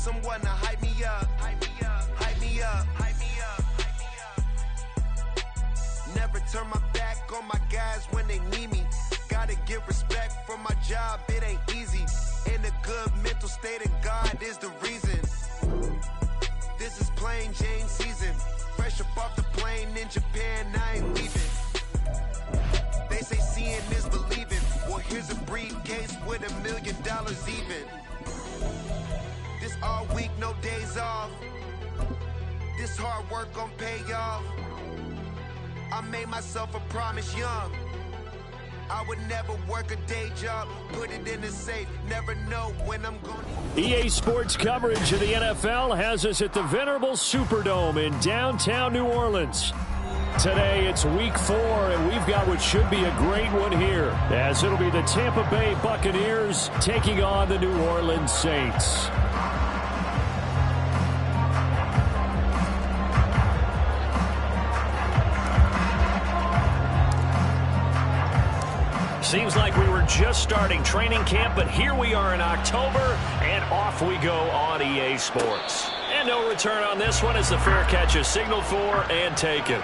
someone to hype me up, hype me up, hype me up, hype me up, hype me up. Never turn my back on my guys when they need me. Gotta get respect for my job, it ain't easy. In a good mental state, and God is the reason. This is plain Jane season. Fresh up off the plane in Japan, I ain't leaving. They say seeing is believing. Well, here's a briefcase with $1 million even. This all week, no days off. This hard work gon' pay off. I made myself a promise young. I would never work a day job, put it in the safe, never know when I'm going to... EA Sports coverage of the NFL has us at the venerable Superdome in downtown New Orleans. Today it's week 4, and we've got what should be a great one here, as it'll be the Tampa Bay Buccaneers taking on the New Orleans Saints. Seems like we were just starting training camp, but here we are in October, and off we go on EA Sports. And no return on this one as the fair catch is signaled for and taken.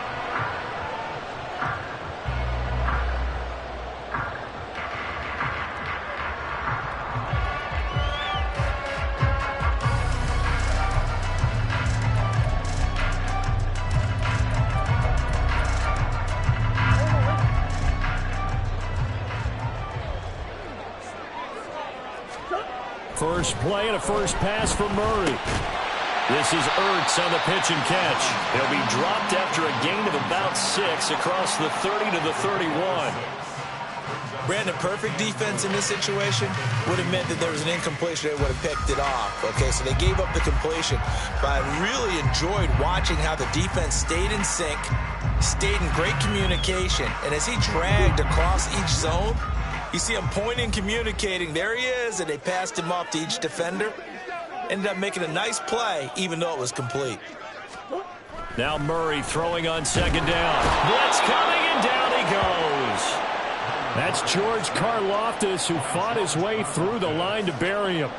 First play and a first pass for Murray. This is Ertz on the pitch and catch. He'll be dropped after a gain of about 6 across the 30 to the 31. Brandon, perfect defense in this situation would have meant that there was an incompletion. They would have picked it off. Okay, so they gave up the completion. But I really enjoyed watching how the defense stayed in sync, stayed in great communication. And as he dragged across each zone, you see him pointing, communicating. There he is, and they passed him off to each defender. Ended up making a nice play, even though it was complete. Now Murray throwing on second down. Blitz coming, and down he goes. That's George Karlaftis, who fought his way through the line to bury him.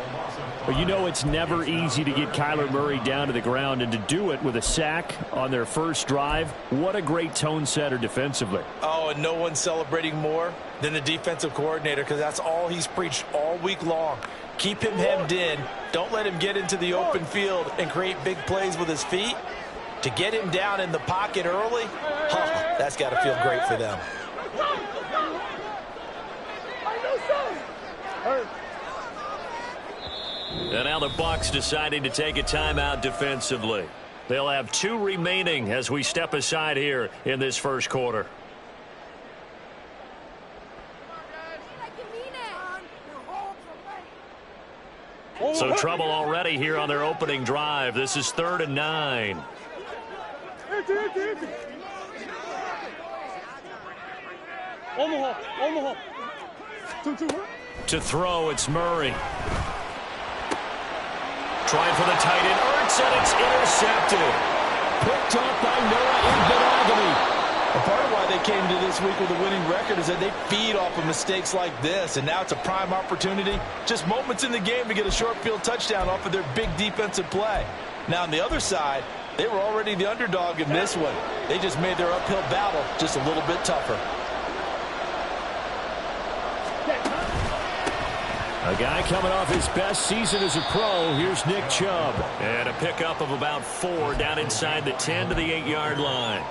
But you know it's never easy to get Kyler Murray down to the ground, and to do it with a sack on their first drive, what a great tone setter defensively. Oh, and no one's celebrating more than the defensive coordinator, because that's all he's preached all week long. Keep him hemmed in. Don't let him get into the open field and create big plays with his feet. To get him down in the pocket early, that's got to feel great for them. And now the Bucs deciding to take a timeout defensively. They'll have 2 remaining as we step aside here in this first quarter. So trouble already here on their opening drive. This is 3rd and 9. To throw, it's Murray. Trying for the tight end, Ertz, and it's intercepted. Picked up by Noah Igbinoghene. A part of why they came to this week with a winning record is that they feed off of mistakes like this, and now it's a prime opportunity. Just moments in the game to get a short field touchdown off of their big defensive play. Now on the other side, they were already the underdog in this one. They just made their uphill battle just a little bit tougher. A guy coming off his best season as a pro. Here's Nick Chubb. And a pickup of about 4 down inside the 10 to the 8-yard line.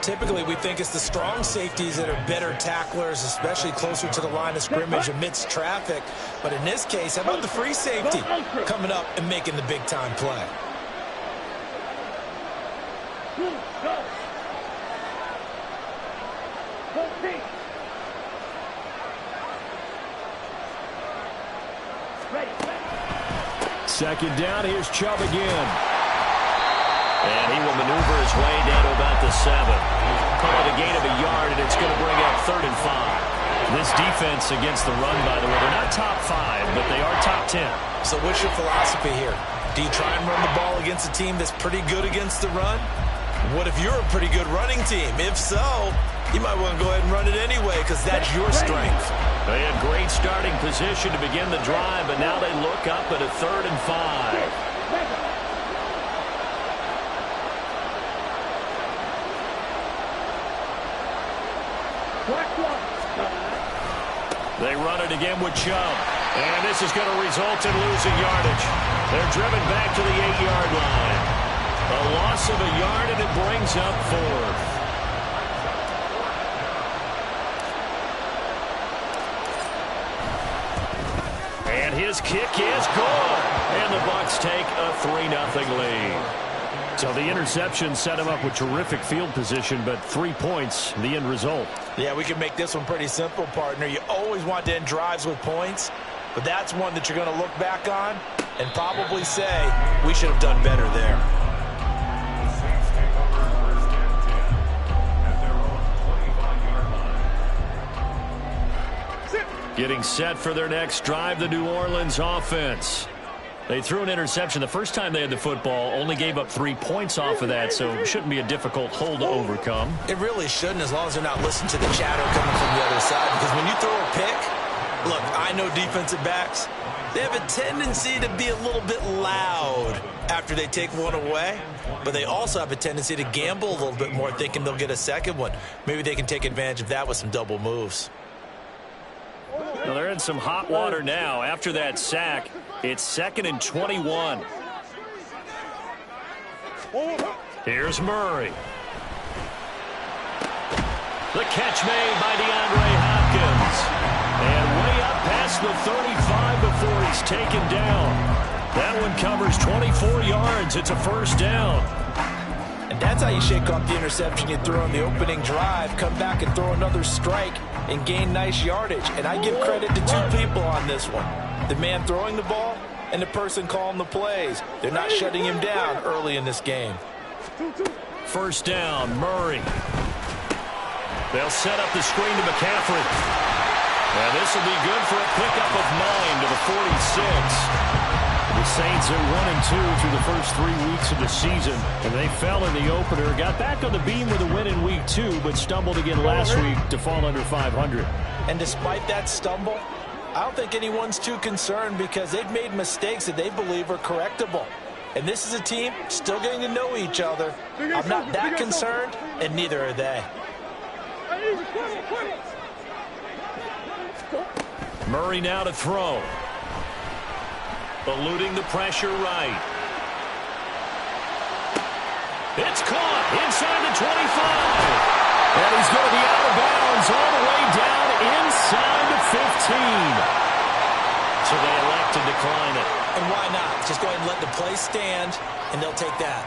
Typically, we think it's the strong safeties that are better tacklers, especially closer to the line of scrimmage amidst traffic. But in this case, how about the free safety coming up and making the big-time play? Second down, here's Chubb again. And he will maneuver his way down to about the 7. Call it a gain of a yard, and it's going to bring up 3rd and 5. This defense against the run, by the way, they're not top 5, but they are top 10. So what's your philosophy here? Do you try and run the ball against a team that's pretty good against the run? What if you're a pretty good running team? If so, you might want to go ahead and run it anyway, because that's your strength. They had great starting position to begin the drive, but now they look up at a 3rd and 5. They run it again with Chubb. And this is going to result in losing yardage. They're driven back to the 8-yard line. A loss of a yard, and it brings up 4th. And his kick is good. And the Bucs take a 3-0 lead. So the interception set him up with terrific field position, but 3 points, the end result. Yeah, we can make this one pretty simple, partner. You always want to end drives with points, but that's one that you're going to look back on and probably say, we should have done better there. Getting set for their next drive, the New Orleans offense. They threw an interception the first time they had the football, only gave up 3 points off of that, so it shouldn't be a difficult hole to overcome. It really shouldn't, as long as they're not listening to the chatter coming from the other side, because when you throw a pick, look, I know defensive backs, they have a tendency to be a little bit loud after they take one away, but they also have a tendency to gamble a little bit more, thinking they'll get a second one. Maybe they can take advantage of that with some double moves. Well, they're in some hot water now. After that sack, it's 2nd and 21. Here's Murray. The catch made by DeAndre Hopkins. And way up past the 35 before he's taken down. That one covers 24 yards. It's a first down. And that's how you shake off the interception you throw on the opening drive, come back and throw another strike and gain nice yardage. And I give credit to 2 people on this one. The man throwing the ball and the person calling the plays. They're not shutting him down early in this game. First down, Murray. They'll set up the screen to McCaffrey. And this will be good for a pickup of 9 to the 46. The Saints are 1-2 through the first 3 weeks of the season, and they fell in the opener. Got back on the beam with a win in week 2, but stumbled again last week to fall under 500. And despite that stumble, I don't think anyone's too concerned because they've made mistakes that they believe are correctable. And this is a team still getting to know each other. I'm not that concerned, and neither are they. Murray now to throw. Eluding the pressure right. It's caught inside the 25. And he's going to be out of bounds all the way down inside the 15. So they elect to decline it. And why not? Just go ahead and let the play stand, and they'll take that.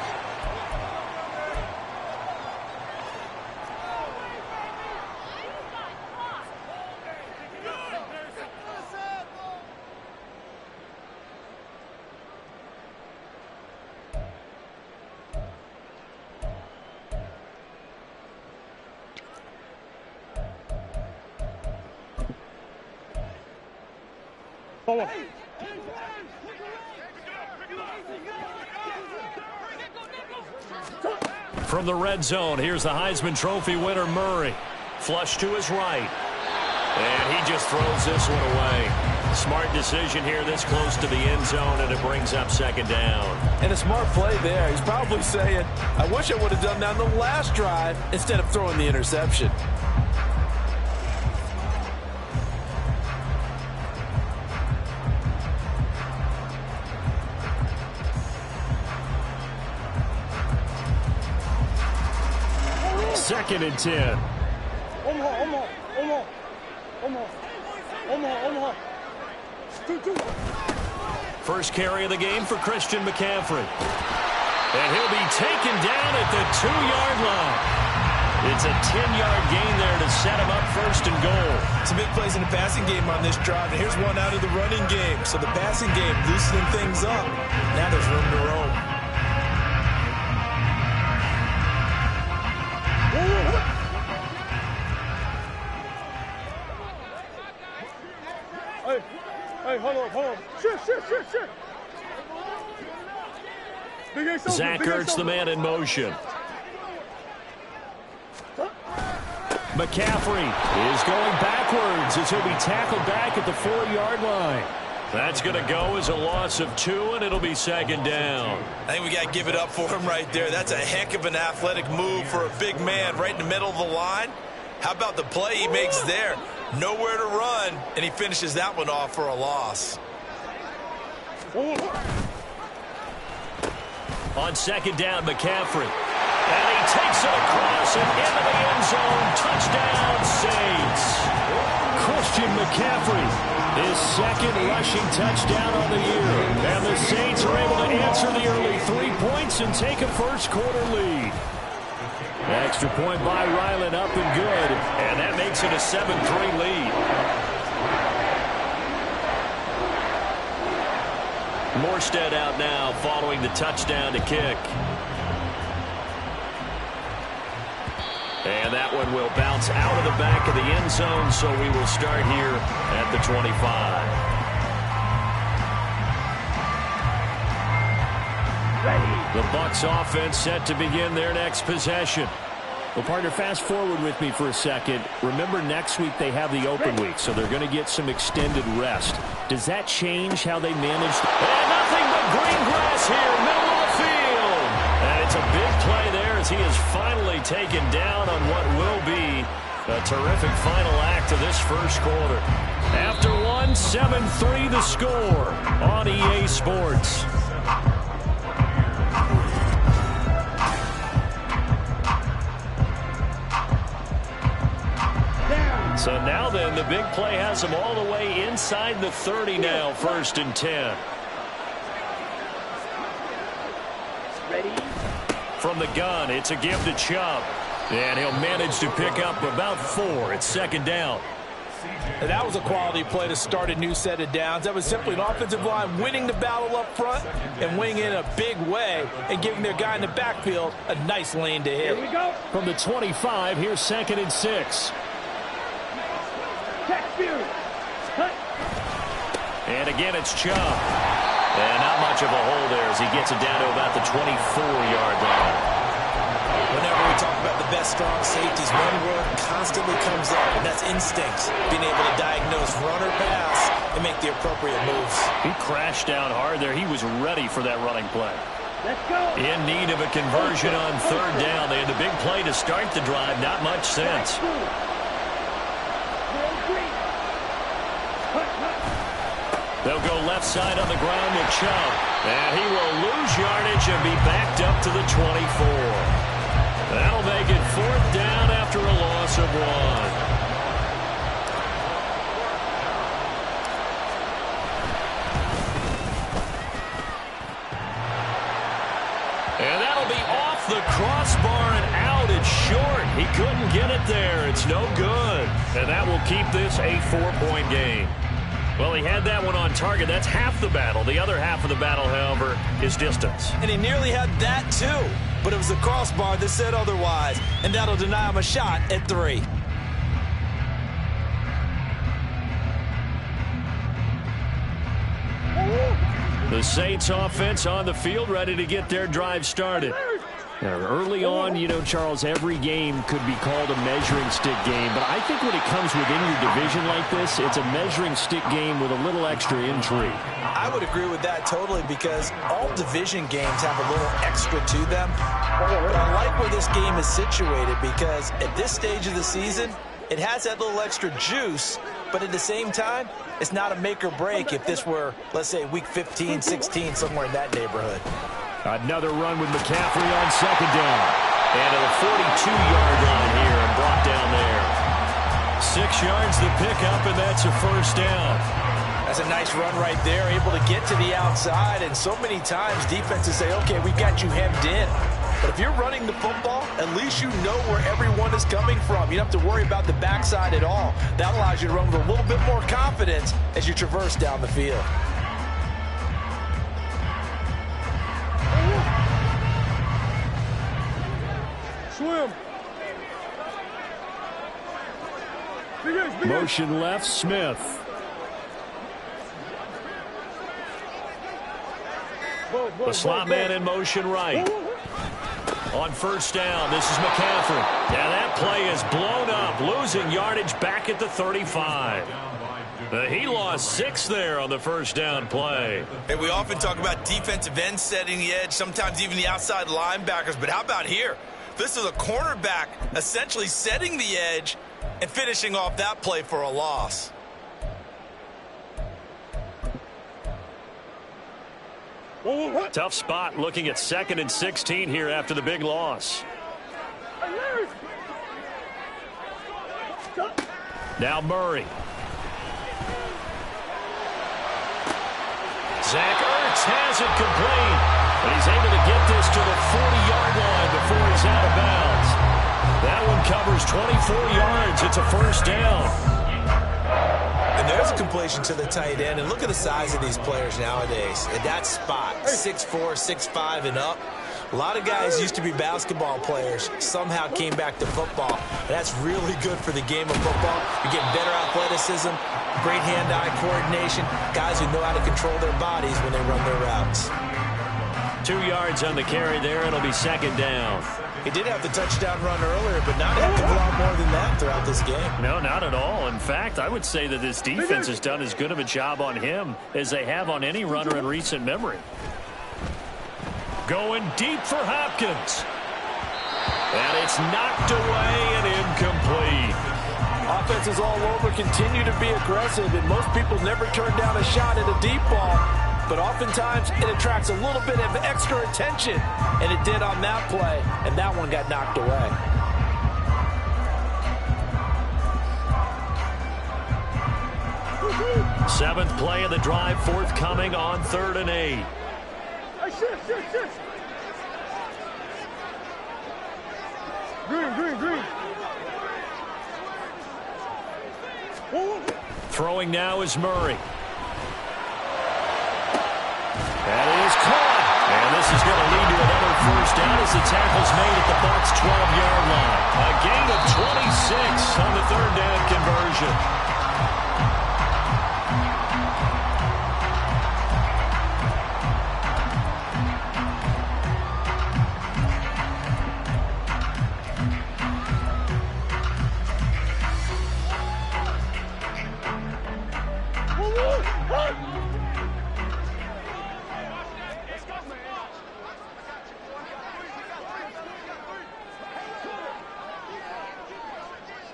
From the red zone, here's the Heisman Trophy winner, Murray. Flush to his right. And he just throws this one away. Smart decision here this close to the end zone, and it brings up 2nd down. And a smart play there. He's probably saying, I wish I would have done that on the last drive instead of throwing the interception. Second and 10. First carry of the game for Christian McCaffrey. And he'll be taken down at the 2-yard line. It's a 10-yard gain there to set him up 1st and goal. Some big plays in the passing game on this drive. And here's one out of the running game. So the passing game loosening things up. Now there's room to roam. Hey, hold on. Shit. Zach Ertz, the man in motion. McCaffrey is going backwards as he'll be tackled back at the 4-yard line. That's going to go as a loss of 2, and it'll be 2nd down. I think we got to give it up for him right there. That's a heck of an athletic move for a big man right in the middle of the line. How about the play he makes there? Nowhere to run, and he finishes that one off for a loss. On second down, McCaffrey. And he takes it across and into the end zone. Touchdown, Saints. Christian McCaffrey, his second rushing touchdown on the year. And the Saints are able to answer the early 3 points and take a first-quarter lead. Extra point by Ryland, up and good. And that makes it a 7-3 lead. Morstead out now following the touchdown to kick. And that one will bounce out of the back of the end zone, so we will start here at the 25. The Bucs offense set to begin their next possession. Well, partner, fast forward with me for a second. Remember, next week they have the open week, so they're going to get some extended rest. Does that change how they manage? And nothing but green grass here, middle of the field. And it's a big play there as he is finally taken down on what will be a terrific final act of this first quarter. After one, 7-3 the score on EA Sports. So now then, the big play has them all the way inside the 30 now, 1st and 10. Ready? From the gun, it's a give to Chubb. And he'll manage to pick up about 4. It's 2nd down. And that was a quality play to start a new set of downs. That was simply an offensive line winning the battle up front and winning in a big way and giving their guy in the backfield a nice lane to hit. Here we go. From the 25, here's 2nd and 6. And again, it's Chubb. And not much of a hole there as he gets it down to about the 24-yard line. Whenever we talk about the best strong safeties, one word constantly comes up, and that's instincts. Being able to diagnose run or pass and make the appropriate moves. He crashed down hard there. He was ready for that running play. Let's go. In need of a conversion on 3rd down. They had the big play to start the drive. Not much sense. They'll go left side on the ground with Chubb. And he will lose yardage and be backed up to the 24. That'll make it 4th down after a loss of 1. And that'll be off the crossbar and out. It's short. He couldn't get it there. It's no good. And that will keep this a 4-point game. Well, he had that one on target. That's half the battle. The other half of the battle, however, is distance. And he nearly had that, too. But it was the crossbar that said otherwise. And that'll deny him a shot at 3. The Saints offense on the field, ready to get their drive started. Early on, you know, Charles, every game could be called a measuring stick game. But I think when it comes within your division like this, it's a measuring stick game with a little extra intrigue. I would agree with that totally because all division games have a little extra to them. But I like where this game is situated because at this stage of the season, it has that little extra juice. But at the same time, it's not a make or break if this were, let's say, week 15, 16, somewhere in that neighborhood. Another run with McCaffrey on 2nd down. And at the 42-yard line here and brought down there. 6 yards to pick up, and that's a 1st down. That's a nice run right there, able to get to the outside. And so many times defenses say, okay, we've got you hemmed in. But if you're running the football, at least you know where everyone is coming from. You don't have to worry about the backside at all. That allows you to run with a little bit more confidence as you traverse down the field. Swim. Motion left, Smith. The slot man in motion right. On 1st down, this is McCaffrey. Yeah, that play is blown up, losing yardage back at the 35. He lost 6 there on the 1st down play. Hey, we often talk about defensive ends setting the edge, sometimes even the outside linebackers, but how about here? This is a cornerback essentially setting the edge and finishing off that play for a loss. Tough spot looking at 2nd and 16 here after the big loss. Now Murray. Zach Ertz has it complete. But he's able to get this to the 40-yard line before he's out of bounds. That one covers 24 yards. It's a first down. And there's a completion to the tight end. And look at the size of these players nowadays. At that spot, 6'4", 6'5", and up. A lot of guys used to be basketball players, somehow came back to football. And that's really good for the game of football. You're getting better athleticism, great hand-eye coordination, guys who know how to control their bodies when they run their routes. 2 yards on the carry there. It'll be 2nd down. He did have the touchdown run earlier, but not have to go out more than that throughout this game. No, not at all. In fact, I would say that this defense has done as good of a job on him as they have on any runner in recent memory. Going deep for Hopkins. And it's knocked away and incomplete. Offenses all over continue to be aggressive, and most people never turn down a shot at a deep ball. But oftentimes it attracts a little bit of extra attention, and it did on that play, and that one got knocked away. Seventh play of the drive forthcoming on 3rd and 8. Green. Throwing now is Murray. That is caught. And this is going to lead to another first down as the tackle's made at the Bucs' 12-yard line. A gain of 26 on the 3rd down conversion.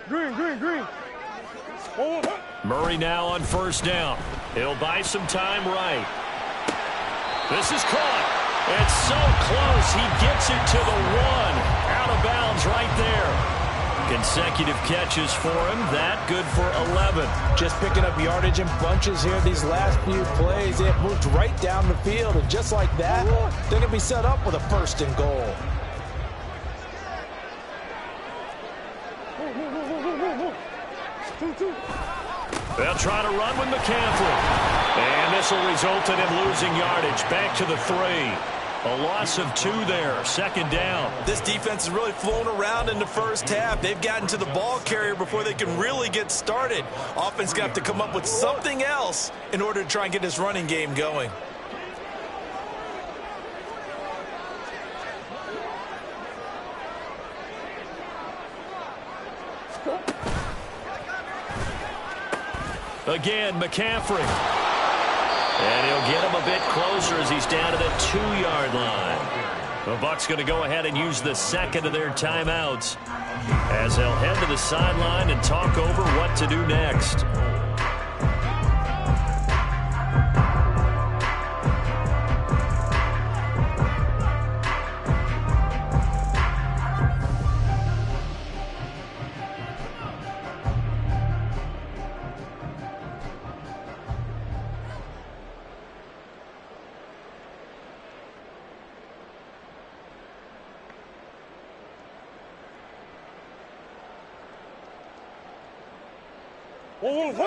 Green. Murray now on 1st down. He'll buy some time right. This is caught. It's so close. He gets it to the 1. Out of bounds right there. Consecutive catches for him. That good for 11. Just picking up yardage in bunches here these last few plays. They have moved right down the field, and just like that, they're going to be set up with a 1st and goal. They'll try to run with McCaffrey. And this will result in him losing yardage. Back to the 3. A loss of 2 there. 2nd down. This defense has really flown around in the first half. They've gotten to the ball carrier before they can really get started. Offense got to come up with something else in order to try and get this running game going. Again, McCaffrey. And he'll get him a bit closer as he's down to the 2-yard line. The Bucs going to go ahead and use the 2nd of their timeouts as they'll head to the sideline and talk over what to do next.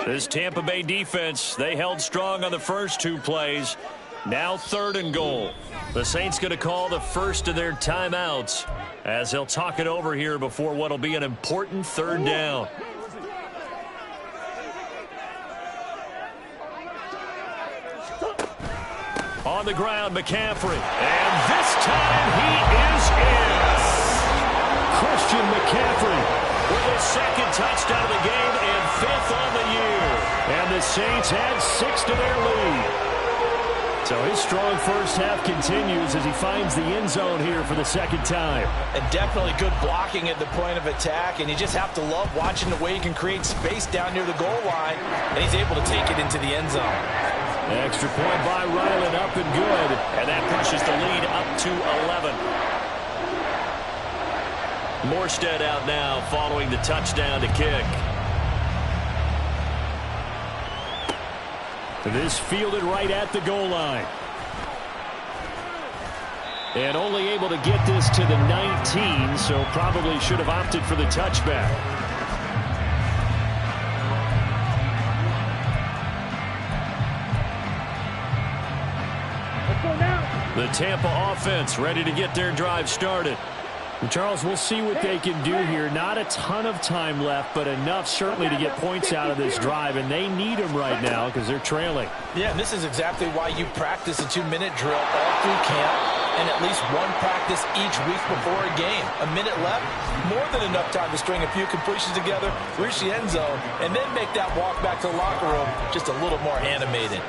This Tampa Bay defense, they held strong on the first 2 plays. Now 3rd and goal. The Saints going to call the first of their timeouts as they'll talk it over here before what will be an important 3rd down. On the ground, McCaffrey. And this time he is in. Christian McCaffrey with his 2nd touchdown of the game and 5th on the year. And the Saints add 6 to their lead. So his strong first half continues as he finds the end zone here for the second time. And definitely good blocking at the point of attack, and you just have to love watching the way he can create space down near the goal line, and he's able to take it into the end zone. Extra point by Ryland, up and good. And that pushes the lead up to 11. Morstead out now following the touchdown to kick. This fielded right at the goal line. And only able to get this to the 19, so probably should have opted for the touchback. Let's go now. The Tampa offense ready to get their drive started. And Charles, we'll see what they can do here. Not a ton of time left, but enough certainly to get points out of this drive, and they need them right now because they're trailing. Yeah, and this is exactly why you practice a 2-minute drill all through camp and at least one practice each week before a game. A minute left, more than enough time to string a few completions together, reach the end zone, and then make that walk back to the locker room just a little more animated.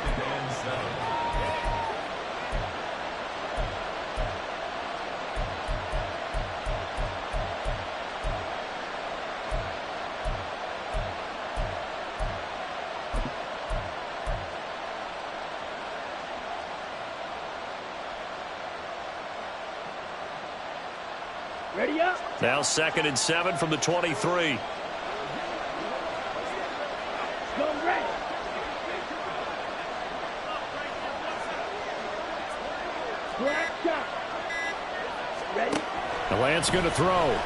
Ready up. Now 2nd and 7 from the 23. Go red. Black shot. Ready. The Lance going to throw.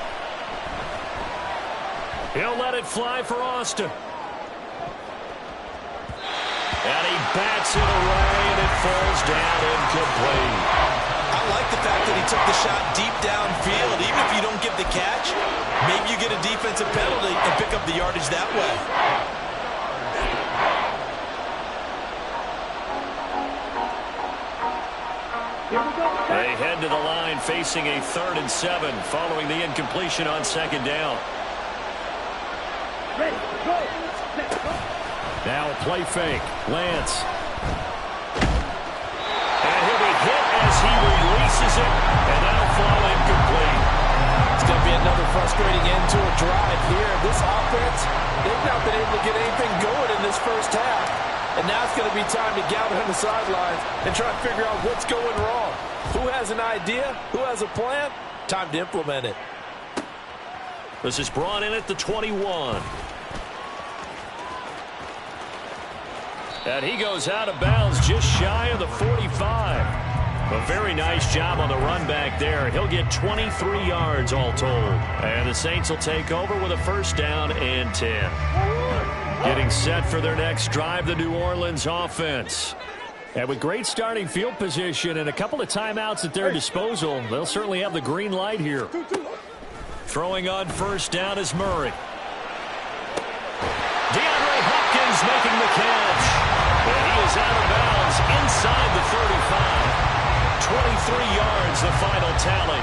He'll let it fly for Austin. And he bats it away, and it falls down incomplete. I like the fact that he took the shot deep downfield. Even if you don't get the catch, maybe you get a defensive penalty and pick up the yardage that way. Here we go. They head to the line facing a 3rd and 7 following the incompletion on 2nd down. Ready. Go. Let's go. Now a play fake. Lance. And he'll be hit as he releases it, and that'll fall incomplete. It's going to be another frustrating end to a drive here. This offense, they've not been able to get anything going in this first half. And now it's going to be time to gather on the sidelines and try to figure out what's going wrong. Who has an idea? Who has a plan? Time to implement it. This is brought in at the 21. And he goes out of bounds just shy of the 45. A very nice job on the run back there. He'll get 23 yards all told. And the Saints will take over with a 1st down and 10. Getting set for their next drive, the New Orleans offense. And with great starting field position and a couple of timeouts at their disposal, they'll certainly have the green light here. Throwing on 1st down is Murray. DeAndre Hopkins making the catch. And he is out of bounds inside the 35. 23 yards, the final tally.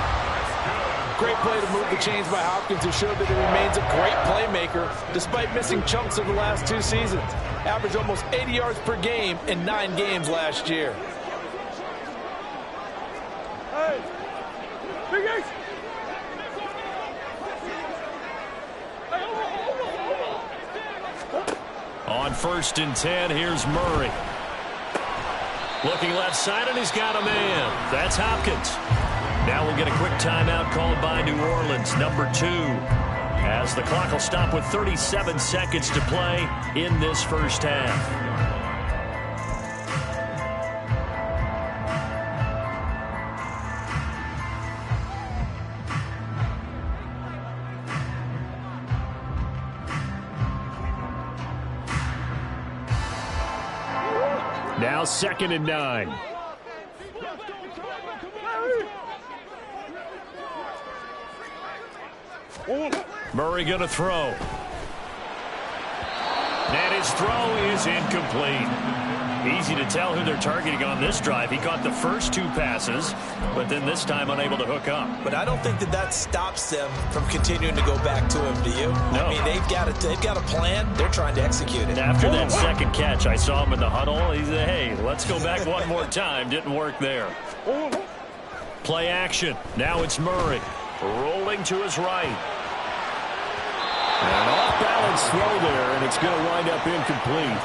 Great play to move the chains by Hopkins, who showed that he remains a great playmaker despite missing chunks of the last 2 seasons. Averaged almost 80 yards per game in 9 games last year. Hey. Big Ace. On 1st and 10, here's Murray. Looking left side, and he's got a man. That's Hopkins. Now we'll get a quick timeout called by New Orleans, number 2. As the clock will stop with 37 seconds to play in this first half. Now 2nd and 9. Murray going to throw. And his throw is incomplete. Easy to tell who they're targeting on this drive. He caught the first 2 passes, but then this time unable to hook up. But I don't think that stops them from continuing to go back to him, do you? No. I mean, they've got a plan. They're trying to execute it. After that second catch, I saw him in the huddle. He said, hey, let's go back one more time. Didn't work there. Play action. Now it's Murray. Rolling to his right. An off-balance throw there, and it's going to wind up incomplete.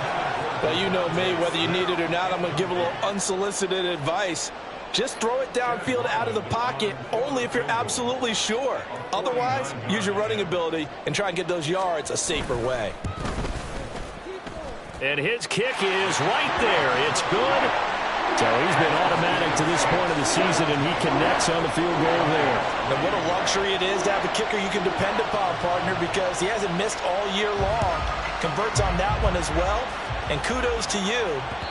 Well, you know me, whether you need it or not, I'm going to give a little unsolicited advice. Just throw it downfield out of the pocket, only if you're absolutely sure. Otherwise, use your running ability and try and get those yards a safer way. And his kick is right there. It's good. So he's been automatic to this point of the season, and he connects on the field goal there. And what a luxury it is to have a kicker you can depend upon, partner, because he hasn't missed all year long. Converts on that one as well. And kudos to you.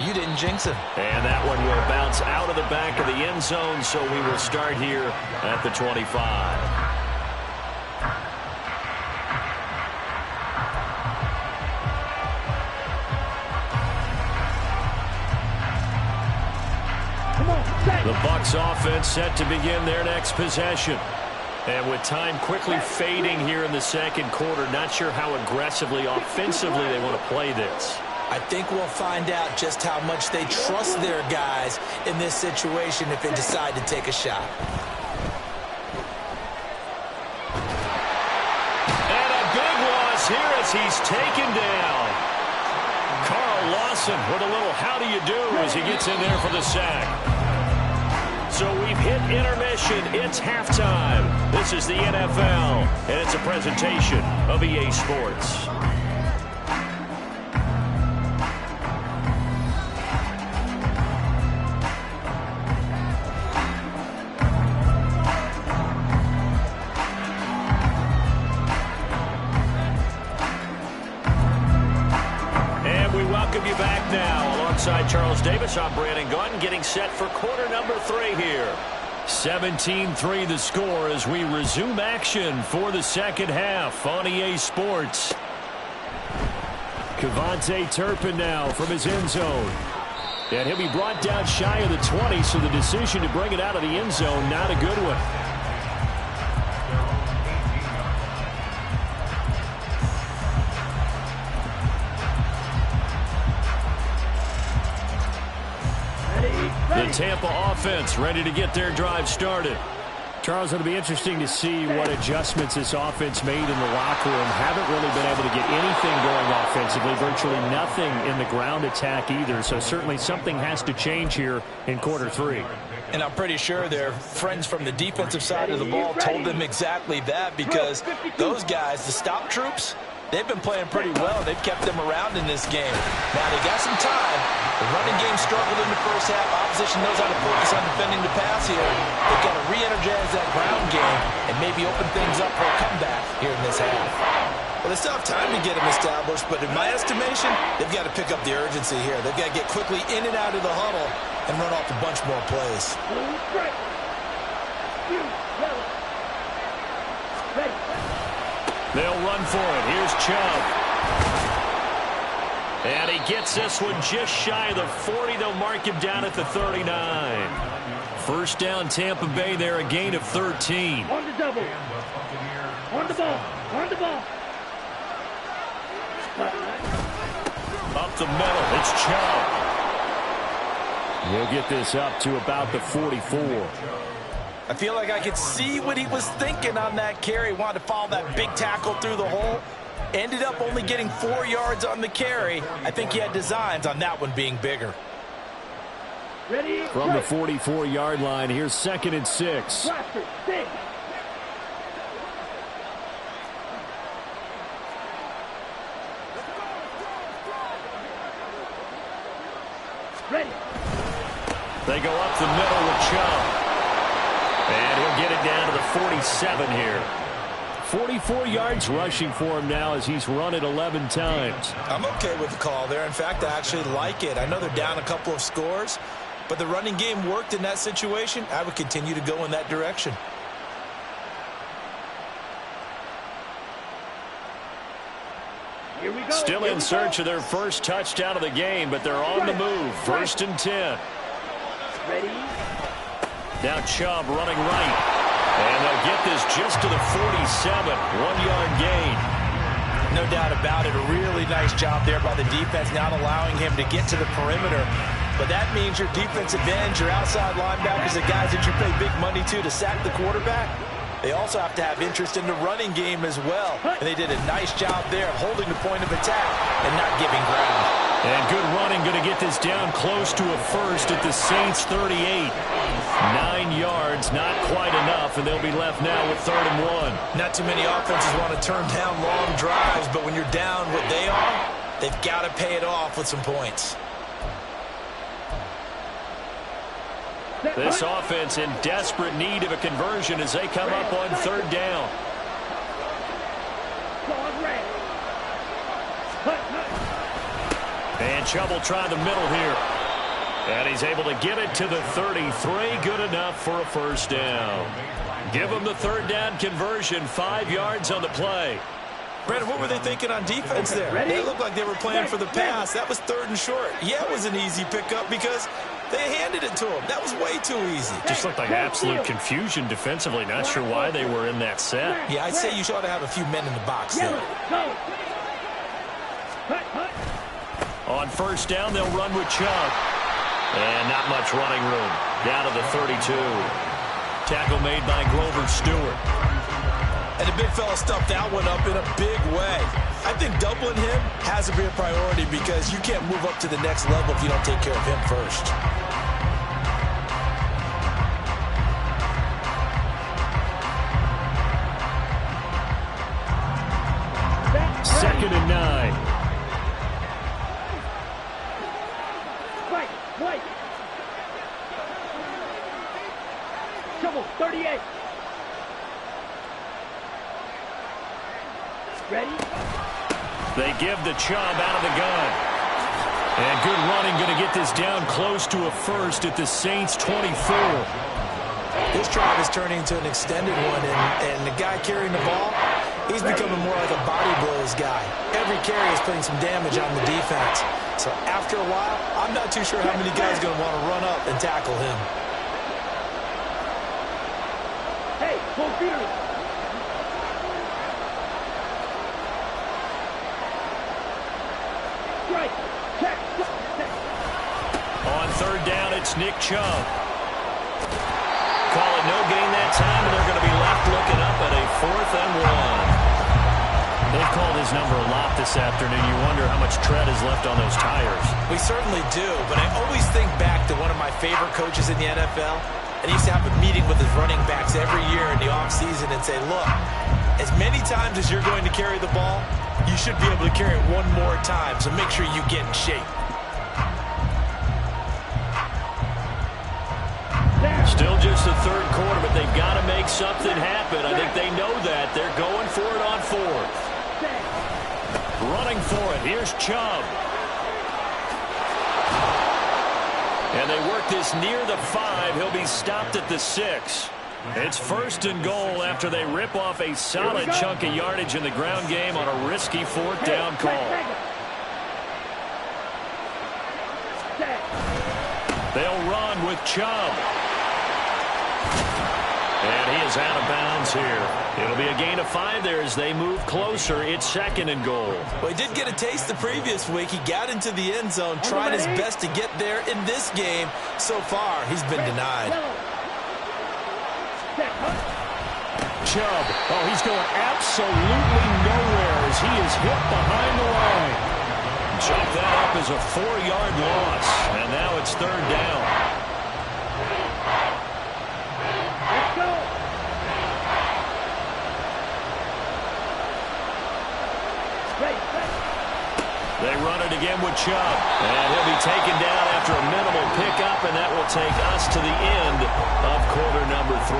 You didn't jinx him. And that one will bounce out of the back of the end zone, so we will start here at the 25. The Bucs offense set to begin their next possession. And with time quickly fading here in the second quarter, not sure how aggressively, offensively they want to play this. I think we'll find out just how much they trust their guys in this situation if they decide to take a shot. And a big loss here as he's taken down. Carl Lawson with a little how do you do as he gets in there for the sack. So we've hit intermission. It's halftime. This is the NFL, and it's a presentation of EA Sports. Alongside Charles Davis, I'm Brandon Gaudin, getting set for quarter number 3 here. 17-3 the score as we resume action for the second half on EA Sports. KaVontae Turpin now from his end zone. And he'll be brought down shy of the 20, so the decision to bring it out of the end zone, not a good one. The Tampa offense ready to get their drive started. Charles, it'll be interesting to see what adjustments this offense made in the locker room. Haven't really been able to get anything going offensively, virtually nothing in the ground attack either. So certainly something has to change here in quarter 3. And I'm pretty sure their friends from the defensive side of the ball told them exactly that, because those guys, the stop troops, they've been playing pretty well. They've kept them around in this game. Now they got some time. The running game struggled in the first half. Opposition knows how to focus on defending the pass here. They've got to re-energize that ground game and maybe open things up for a comeback here in this half. Well, they still have time to get them established, but in my estimation, they've got to pick up the urgency here. They've got to get quickly in and out of the huddle and run off a bunch more plays. They'll run for it. Here's Chubb. And he gets this one just shy of the 40. They'll mark him down at the 39. First down, Tampa Bay there, a gain of 13. On the double. On the ball. On the ball. Up the middle, it's Chubb. He'll get this up to about the 44. I feel like I could see what he was thinking on that carry. Wanted to follow that big tackle through the hole. Ended up only getting 4 yards on the carry. I think he had designs on that one being bigger. Ready? From the 44-yard line, here's 2nd and 6. Ready. They go up the middle with Chubb. And he'll get it down to the 47 here. 44 yards rushing for him now as he's run it 11 times. I'm okay with the call there. In fact, I actually like it. I know they're down a couple of scores, but the running game worked in that situation. I would continue to go in that direction. Still in search of their first touchdown of the game, but they're on the move. 1st and 10. Ready? Now Chubb running right. And they'll get this just to the 47. 1-yard gain. No doubt about it. A really nice job there by the defense, not allowing him to get to the perimeter. But that means your defensive ends, your outside linebackers, the guys that you pay big money to sack the quarterback, they also have to have interest in the running game as well. And they did a nice job there of holding the point of attack and not giving ground. And good running, going to get this down close to a first at the Saints 38. 9 yards, not quite enough, and they'll be left now with 3rd and 1. Not too many offenses want to turn down long drives, but when you're down what they are, they've got to pay it off with some points. This offense in desperate need of a conversion as they come up on 3rd down. And Chubb will try the middle here. And he's able to get it to the 33. Good enough for a 1st down. Give them the 3rd down conversion. 5 yards on the play. Brandon, what were they thinking on defense there? They looked like they were playing for the pass. That was 3rd and short. Yeah, it was an easy pickup because they handed it to him. That was way too easy. Just looked like absolute confusion defensively. Not sure why they were in that set. Yeah, I'd say you should have a few men in the box there. On 1st down, they'll run with Chubb. And not much running room. Down to the 32. Tackle made by Grover Stewart. And the big fella stuffed that one up in a big way. I think doubling him has to be a priority because you can't move up to the next level if you don't take care of him first. Second and 9. Right. Trouble, 38. Ready? They give the Chubb out of the gun. And good running, going to get this down close to a first at the Saints 24. This drive is turning into an extended one, and the guy carrying the ball, he's becoming more like a body blows guy. Every carry is putting some damage on the defense. So after a while, I'm not too sure how many guys are going to want to run up and tackle him. Hey, full field. Strike. Check. On 3rd down, it's Nick Chubb. Call it no gain that time, and they're going to be left looking up at a 4th and 1. They've called his number a lot this afternoon. You wonder how much tread is left on those tires. We certainly do, but I always think back to one of my favorite coaches in the NFL, and he used to have a meeting with his running backs every year in the offseason and say, look, as many times as you're going to carry the ball, you should be able to carry it one more time, so make sure you get in shape. Still just the 3rd quarter, but they've got to make something happen. I think they know that. They're going for it on 4th. Running for it. Here's Chubb. And they work this near the 5. He'll be stopped at the 6. It's 1st and goal after they rip off a solid chunk of yardage in the ground game on a risky 4th down call. They'll run with Chubb. And he is out of bounds here. It'll be a gain of 5 there as they move closer. It's 2nd and goal. Well, he did get a taste the previous week. He got into the end zone, trying his best to get there in this game. So far, he's been denied. Chubb. Oh, he's going absolutely nowhere as he is hit behind the line. Chop that up as a 4-yard loss. And now it's 3rd down. They run it again with Chubb. And he'll be taken down after a minimal pickup, and that will take us to the end of quarter number 3.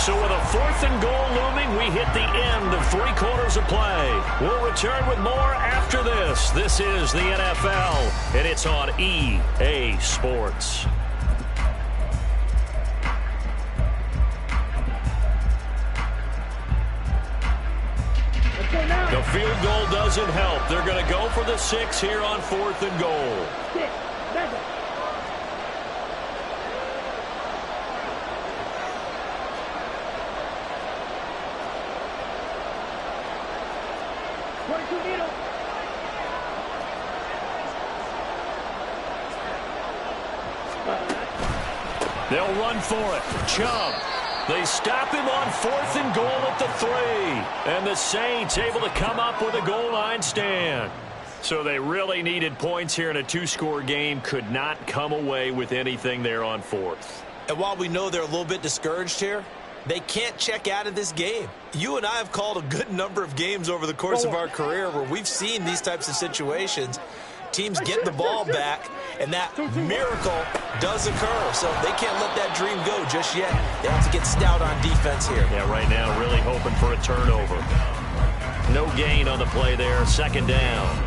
So with a 4th and goal looming, we hit the end of 3 quarters of play. We'll return with more after this. This is the NFL, and it's on EA Sports. The field goal doesn't help. They're going to go for the 6 here on 4th and goal. 6, 7. They'll run for it. Chubb. They stop him on 4th and goal at the 3. And the Saints able to come up with a goal line stand. So they really needed points here in a 2-score game. Could not come away with anything there on 4th. And while we know they're a little bit discouraged here, they can't check out of this game. You and I have called a good number of games over the course of our career where we've seen these types of situations. Teams get the ball back, and that miracle does occur. So they can't let that dream go just yet. They have to get stout on defense here. Yeah, right now really hoping for a turnover. No gain on the play there. 2nd down.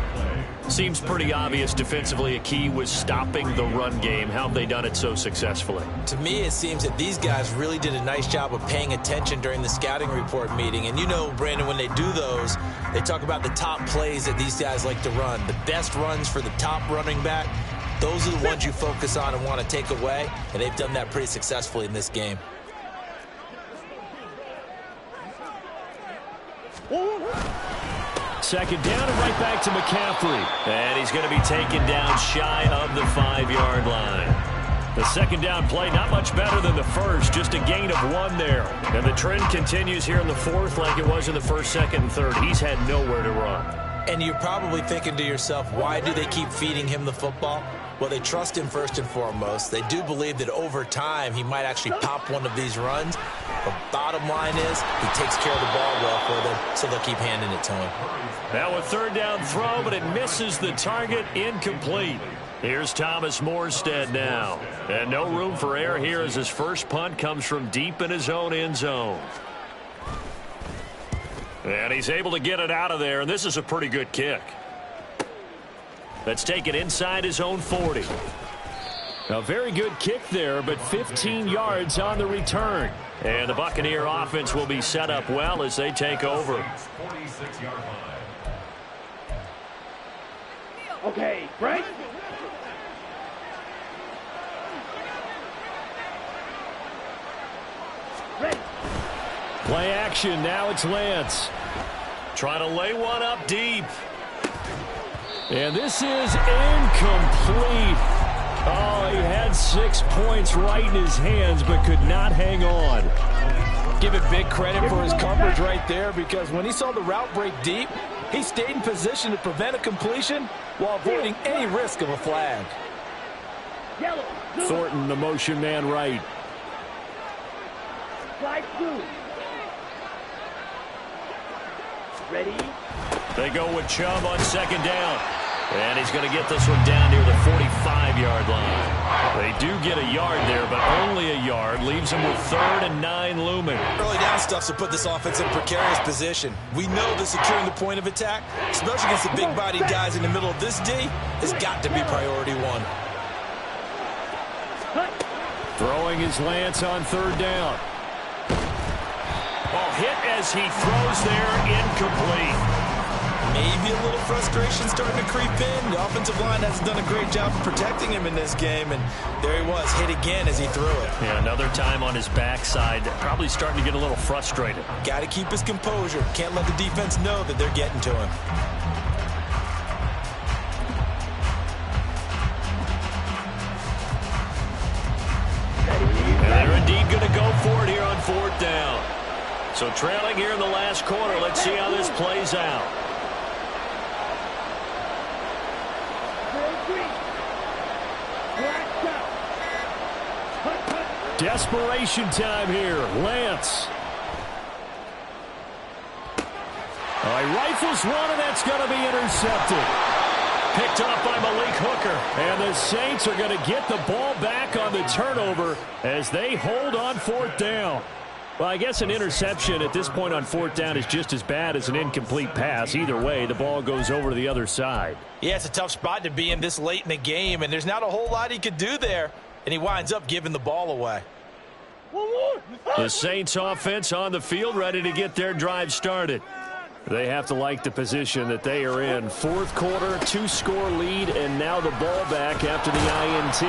Seems pretty obvious defensively a key was stopping the run game. How have they done it so successfully? To me, it seems that these guys really did a nice job of paying attention during the scouting report meeting. And you know, Brandon, when they do those, they talk about the top plays that these guys like to run. The best runs for the top running back, those are the ones you focus on and want to take away. And they've done that pretty successfully in this game. Second down and right back to McCaffrey. And he's going to be taken down shy of the 5-yard line. The second down play not much better than the first, just a gain of 1 there. And the trend continues here in the 4th like it was in the 1st, 2nd, and 3rd. He's had nowhere to run. And you're probably thinking to yourself, why do they keep feeding him the football? Well, they trust him first and foremost. They do believe that over time he might actually pop one of these runs. The bottom line is he takes care of the ball well for them, so they'll keep handing it to him. Now a 3rd down throw, but it misses the target, incomplete. Here's Thomas Morstead now. And no room for error here as his first punt comes from deep in his own end zone. And he's able to get it out of there, and this is a pretty good kick. Let's take it inside his own 40. A very good kick there, but 15 yards on the return. And the Buccaneer offense will be set up well as they take over. Okay, right? Ready. Play action. Now it's Lance. Trying to lay one up deep. And this is incomplete. Oh, he had 6 points right in his hands, but could not hang on. Give it big credit for his coverage right there, because when he saw the route break deep, he stayed in position to prevent a completion while avoiding any risk of a flag. Yellow. Thornton, the motion man right. Slide through. Ready? They go with Chubb on 2nd down. And he's going to get this one down near the 45-yard line. They do get a yard there, but only a yard. Leaves them with 3rd and 9 looming. Early down stuff to put this offense in a precarious position. We know that securing the point of attack, especially against the big-bodied guys in the middle of this D, has got to be priority 1. Throwing his Lance on 3rd down. Ball hit as he throws there, incomplete. Maybe a little frustration starting to creep in. The offensive line hasn't done a great job of protecting him in this game, and there he was, hit again as he threw it. Yeah, another time on his backside, probably starting to get a little frustrated. Got to keep his composure. Can't let the defense know that they're getting to him. And they're indeed going to go for it here on 4th down. So trailing here in the last quarter. Let's see how this plays out. Desperation time here. Lance. Oh, he rifles one, and that's going to be intercepted. Picked up by Malik Hooker. And the Saints are going to get the ball back on the turnover as they hold on 4th down. Well, I guess an interception at this point on 4th down is just as bad as an incomplete pass. Either way, the ball goes over to the other side. Yeah, it's a tough spot to be in this late in the game, and there's not a whole lot he could do there. And he winds up giving the ball away. The Saints offense on the field, ready to get their drive started. They have to like the position that they are in. Fourth quarter, 2-score lead, and now the ball back after the INT.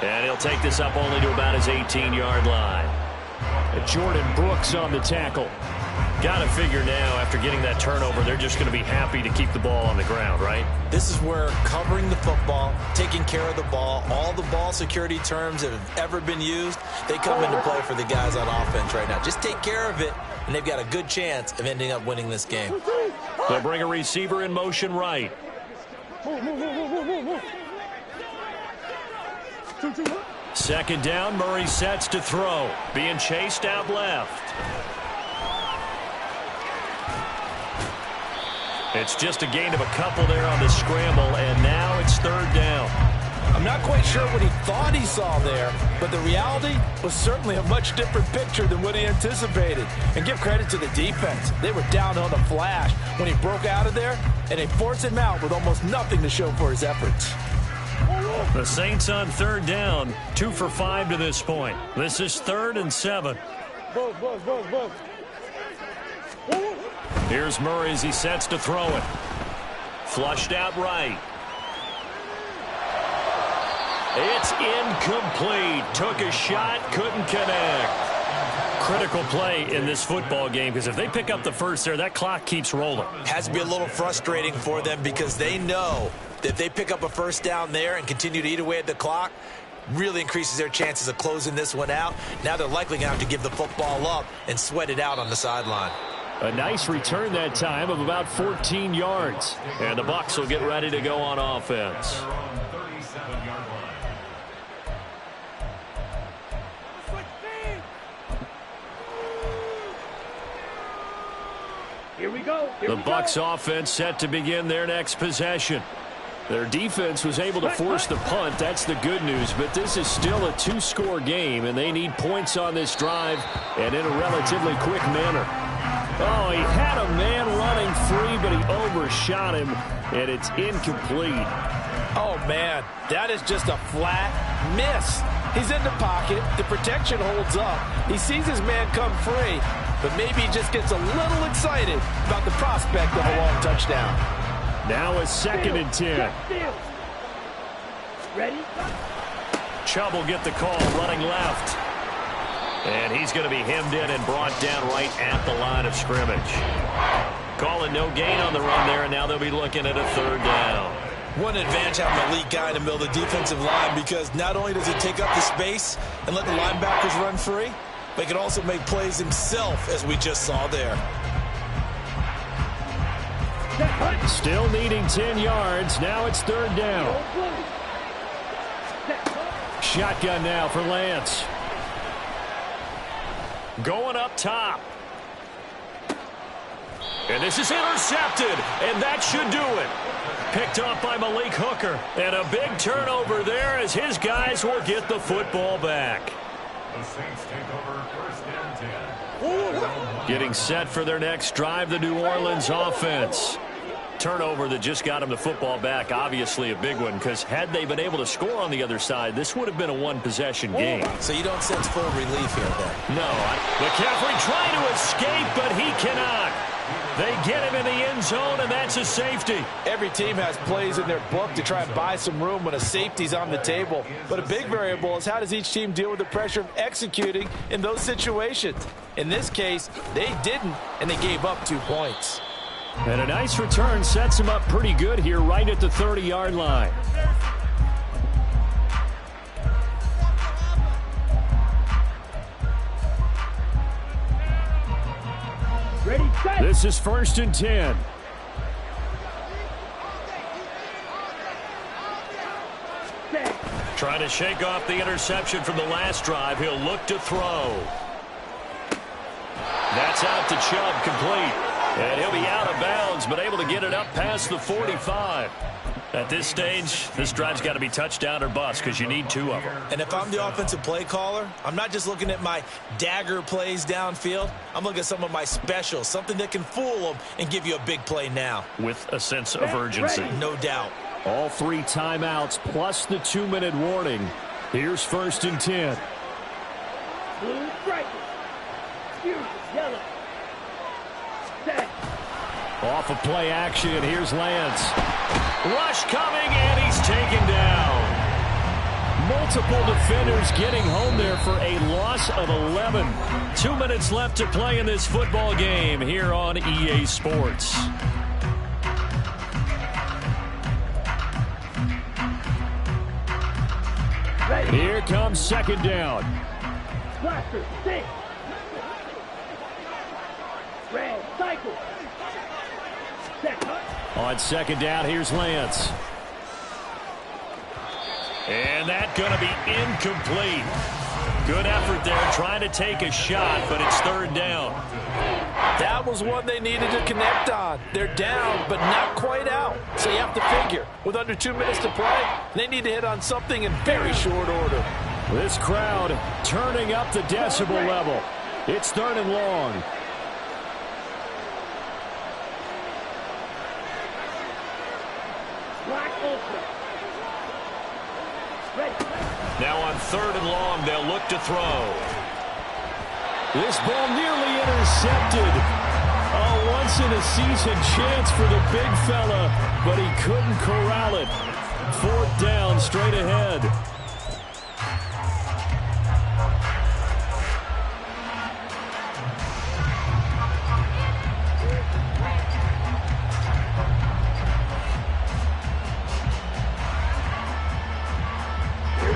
And he'll take this up only to about his 18-yard line. Jordan Brooks on the tackle. Got to figure now, after getting that turnover, they're just going to be happy to keep the ball on the ground, right? This is where covering the football, taking care of the ball, all the ball security terms that have ever been used, they come into play for the guys on offense right now. Just take care of it, and they've got a good chance of ending up winning this game. They'll bring a receiver in motion right. Second down, Murray sets to throw. Being chased out left. It's just a gain of a couple there on the scramble, and now it's third down. I'm not quite sure what he thought he saw there, but the reality was certainly a much different picture than what he anticipated. And give credit to the defense. They were down on the flash when he broke out of there, and they forced him out with almost nothing to show for his efforts. The Saints on third down, 2 for 5 to this point. This is 3rd and 7. Here's Murray as he sets to throw it. Flushed out right. It's incomplete. Took a shot, couldn't connect. Critical play in this football game, because if they pick up the first there, that clock keeps rolling. Has to be a little frustrating for them because they know that if they pick up a first down there and continue to eat away at the clock, really increases their chances of closing this one out. Now they're likely going to have to give the football up and sweat it out on the sideline. A nice return that time of about 14 yards. And the Bucs will get ready to go on offense. Here we go. The Bucs offense set to begin their next possession. Their defense was able to force the punt. That's the good news. But this is still a 2-score game, and they need points on this drive and in a relatively quick manner. Oh, he had a man running free, but he overshot him, and it's incomplete. Oh, man, that is just a flat miss. He's in the pocket. The protection holds up. He sees his man come free, but maybe he just gets a little excited about the prospect of a long touchdown. Now a 2nd and 10. Ready? Chubb will get the call running left. And he's going to be hemmed in and brought down right at the line of scrimmage. Calling no gain on the run there, and now they'll be looking at a 3rd down. One advantage having an elite guy in the middle of the defensive line, because not only does he take up the space and let the linebackers run free, but he can also make plays himself, as we just saw there. Still needing 10 yards. Now it's 3rd down. Shotgun now for Lance. Going up top. And this is intercepted, and that should do it. Picked off by Malik Hooker. And a big turnover there as his guys will get the football back. The Saints take over 1st and 10. Getting set for their next drive, the New Orleans offense. Turnover that just got them the football back, obviously a big one, because had they been able to score on the other side, this would have been a one-possession game. So you don't sense full relief here, then? No. McCaffrey trying to escape, but he cannot. They get him in the end zone, and that's a safety. Every team has plays in their book to try and buy some room when a safety's on the table. But a big variable is how does each team deal with the pressure of executing in those situations. In this case, they didn't, and they gave up 2 points. And a nice return sets him up pretty good here right at the 30-yard line. Ready, set. This is 1st and 10. Trying to shake off the interception from the last drive. He'll look to throw. That's out to Chubb, complete. And he'll be out of bounds, but able to get it up past the 45. At this stage, this drive's got to be touchdown or bust, because you need 2 of them. And if I'm the offensive play caller, I'm not just looking at my dagger plays downfield. I'm looking at some of my specials, something that can fool them and give you a big play now. With a sense of urgency. No doubt. All 3 timeouts plus the 2-minute warning. Here's 1st and 10. Blue striker. Yellow. Off of play action, here's Lance. Rush coming, and he's taken down. Multiple defenders getting home there for a loss of 11. 2 minutes left to play in this football game here on EA Sports. Here comes second down. Blaster, six. Red, cycle. On second down, here's Lance. And that's going to be incomplete. Good effort there, trying to take a shot, but it's third down. That was one they needed to connect on. They're down, but not quite out. So you have to figure, with under 2 minutes to play, they need to hit on something in very short order. This crowd turning up the decibel level. It's third and long. Now on third and long, they'll look to throw. This ball nearly intercepted. A once-in-a-season chance for the big fella, but he couldn't corral it. Fourth down, straight ahead.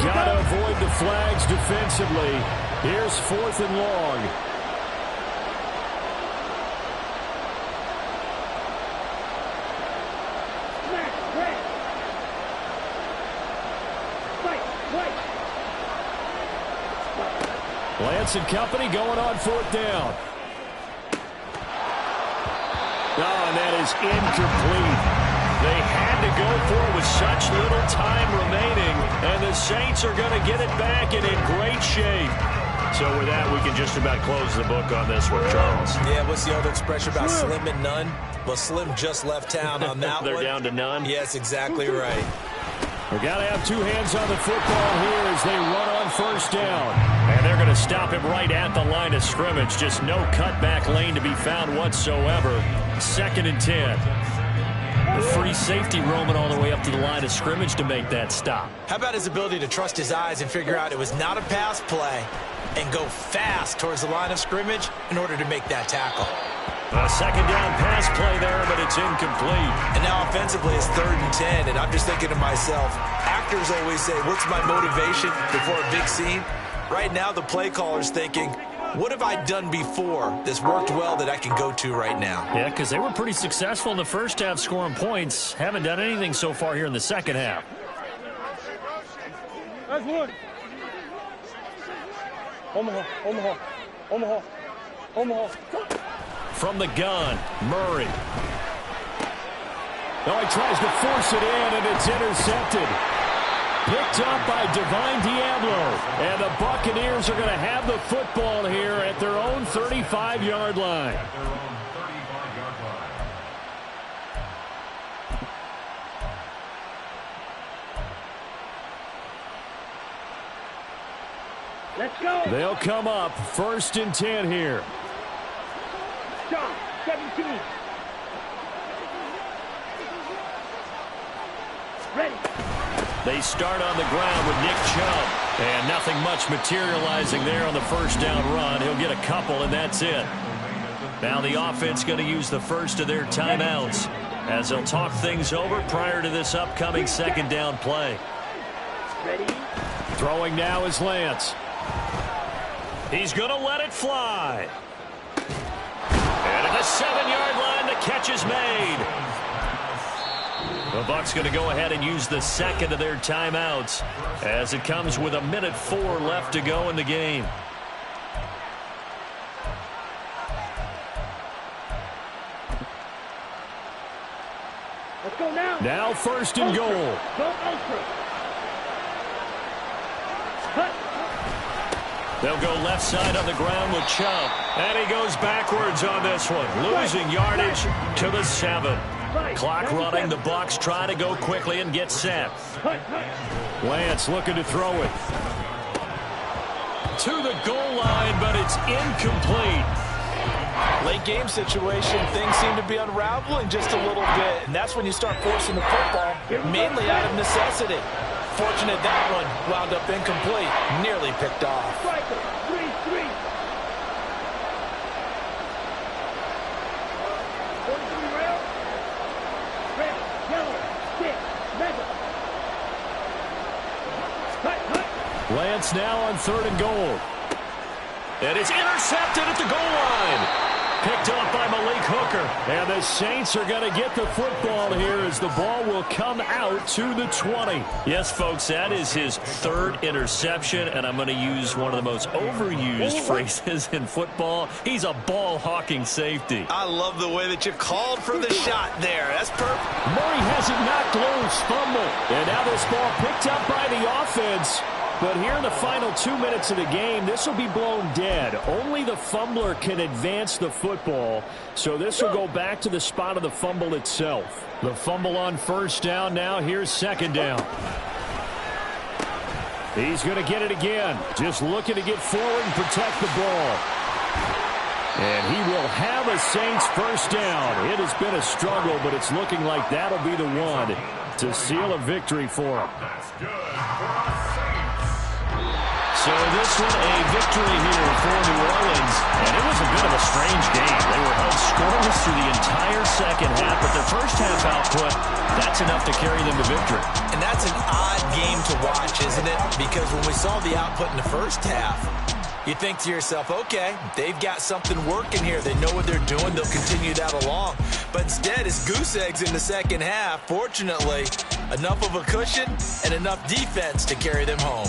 Got to avoid the flags defensively. Here's fourth and long. Lance and company going on fourth down. Oh, and that is incomplete. They had to go for it with such little time remaining, and the Saints are going to get it back and in great shape. So with that, we can just about close the book on this one, Charles. Yeah, what's the old expression about slim and none? Well, Slim just left town on that They're one. down to none? Yes, exactly right. We've got to have two hands on the football here as they run on first down. And they're going to stop him right at the line of scrimmage. Just no cutback lane to be found whatsoever. 2nd and 10. The free safety roaming all the way up to the line of scrimmage to make that stop. How about his ability to trust his eyes and figure out it was not a pass play and go fast towards the line of scrimmage in order to make that tackle? A second down pass play there, but it's incomplete. And now offensively it's 3rd and 10, and I'm just thinking to myself, actors always say, what's my motivation before a big scene? Right now the play caller's thinking, what have I done before that's worked well that I can go to right now? Yeah, because they were pretty successful in the first half scoring points. Haven't done anything so far here in the second half. That's one. Omaha. From the gun, Murray. Now he tries to force it in, and it's intercepted. Picked up by Divine Diablo. And the Buccaneers are going to have the football here at their own 35-yard line. Let's go. They'll come up 1st and 10 here. John, 17. Ready. They start on the ground with Nick Chubb. And nothing much materializing there on the first down run. He'll get a couple, and that's it. Now the offense going to use the first of their timeouts as they'll talk things over prior to this upcoming second down play. Ready. Throwing now is Lance. He's going to let it fly. And at the 7-yard line, the catch is made. The Bucs going to go ahead and use the second of their timeouts as it comes with 1:04 left to go in the game. Let's go now. Now 1st and goal. Go ultra. They'll go left side on the ground with Chubb. And he goes backwards on this one, losing yardage to the 7. Clock running, the Bucs trying to go quickly and get set. Lance looking to throw it. To the goal line, but it's incomplete. Late game situation, things seem to be unraveling just a little bit, and that's when you start forcing the football, mainly out of necessity. Fortunate that one wound up incomplete, nearly picked off. Striker, 3-3. 43 round. Red, yellow, stick, mega. Cut. Lance now on 3rd and goal. And it's intercepted at the goal line. Picked up by Malik Hooker. And the Saints are going to get the football here as the ball will come out to the 20. Yes, folks, that is his 3rd interception, and I'm going to use one of the most overused phrases in football. He's a ball-hawking safety. I love the way that you called for the shot there. That's perfect. Murray has it knocked loose. Fumble. And now this ball picked up by the offense. But here in the final 2 minutes of the game, this will be blown dead. Only the fumbler can advance the football, so this will go back to the spot of the fumble itself. The fumble on 1st down now. Here's 2nd down. He's going to get it again. Just looking to get forward and protect the ball. And he will have a Saints 1st down. It has been a struggle, but it's looking like that'll be the one to seal a victory for him. That's good for us. So this one a victory here for New Orleans, and it was a bit of a strange game. They were held scoreless through the entire second half, but their first half output, that's enough to carry them to victory. And that's an odd game to watch, isn't it? Because when we saw the output in the first half, you think to yourself, okay, they've got something working here. They know what they're doing. They'll continue that along. But instead, it's goose eggs in the second half. Fortunately, enough of a cushion and enough defense to carry them home.